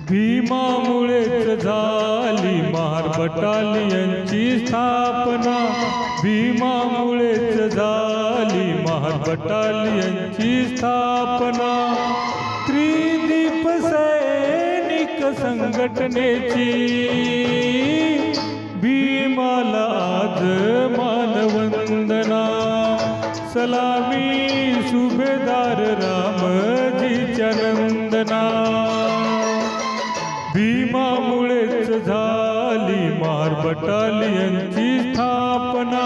भीमामुळेच झाली महार बटालियनची स्थापना, भीमामुळेच झाली महार बटालियनची स्थापना. त्रिदीप सैनिक संघटनेची भीमाला आज मानवंदना. सलामी सुभेदार रामजीच्या नंदना. भीमामुळेच झाली महार बटालियनची स्थापना,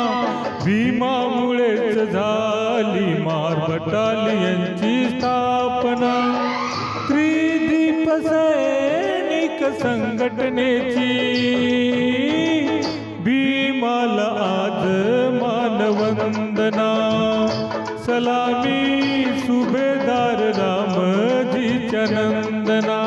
भीमामुळेच झाली महार बटालियनची स्थापना. त्रिदीप सैनिक संघटनेची भीमाला आज मानवंदना. सलामी सुभेदार रामजीच्या नंदना.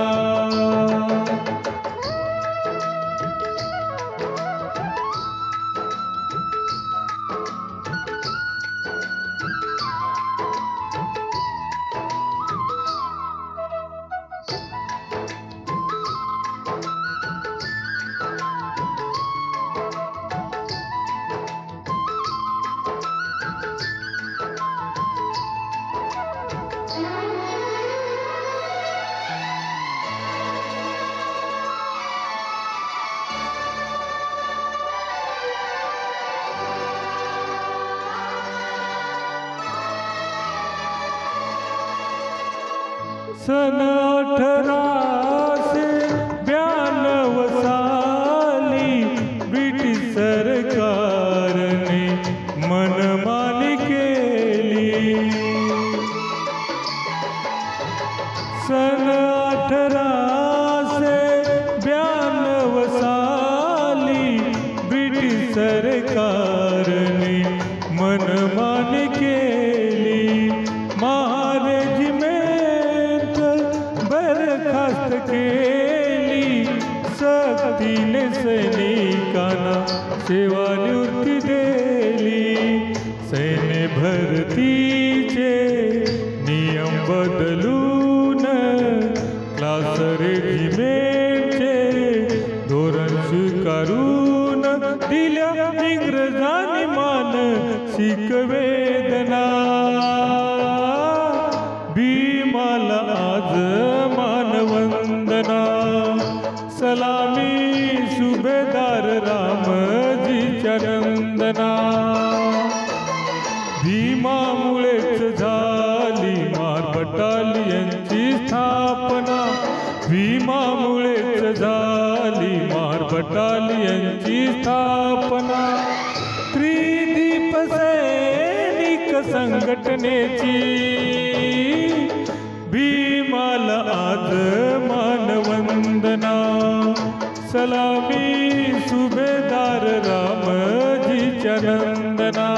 सन 1892 साली ब्रिटिश सरकारने मनमानी केली. सन 1892 साली ब्रिटिश सरकारने मनमानी केली. बरखास्त केली. सक्तीने सैनिकांना सेवानिवृत्ती दिली. सैन्य भरतीचे नियम बदलून क्लास रेजिमेंटचे धोरण स्वीकारून दिल्या इंग्रजांनी मानसिक वेदना. भीमाला आज मानवंदना. सलामी सुभेदार रामजीच्या नंदना. भीमामुळेच झाली महार बटालियनची स्थापना, भीमामुळेच झाली महार बटालियनची स्थापना. त्रिदीप सैनिक संघटनेची भीमाला आज मानवंदना. सलामी सुभेदार रामजीच्या नंदना.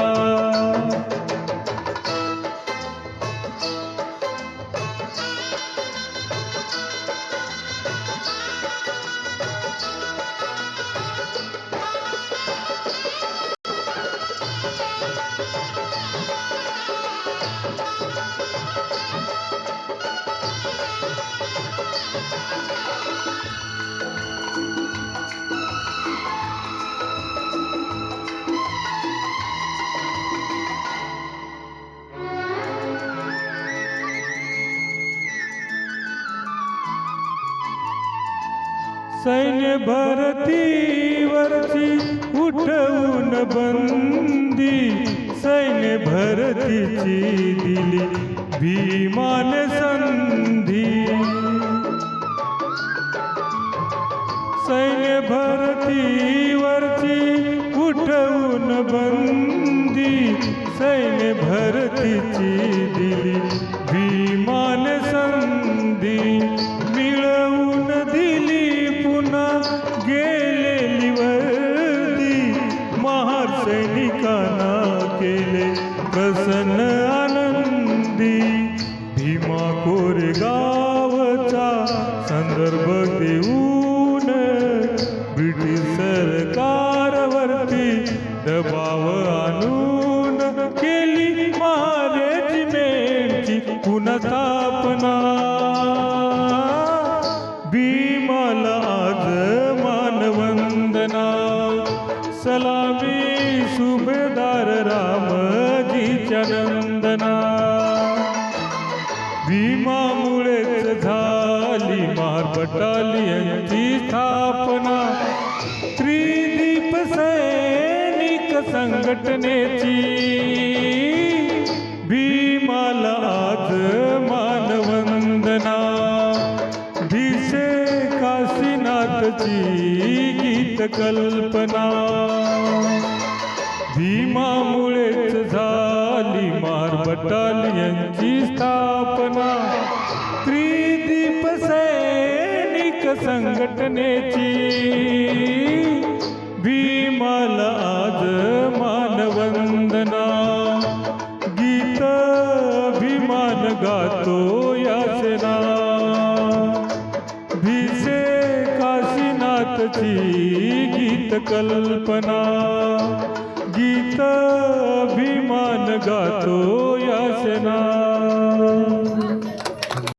सैन्य भरतीवरची उठवून बंदी, सैन्य भरतीची दिली भीमाने संधी. सैन्य भरतीवरची उठवून बंदी, सैन्य भरतीची दिली भीमाने संधी. मिळवून दिली पुन्हा गेलेली वर्दी, महार सैनिकांना केले प्रसन्न आनंदी. भीमा कोरेगावचा संदर्भ देऊन ब्रिटिश सरकारवरती दबाव आणून केली महार रेजिमेंटची पुनः स्थापना. भीम भीमामुळेच झाली महार बटालियनची स्थापना. त्रिदीप सैनिक संघटनेची भीमाला आज मानवंदना. भिसे काशीनाथची गीत कल्पना. भीमामुळेच झाली महार बटालियनची स्थापना. त्रिदीप सैनिक संघटनेची भीमाला आज मानवंदना. गीत अभिमान गातो याचना. भिसे काशीनाथची गीत कल्पना. गीत अभिमान गातो याचना.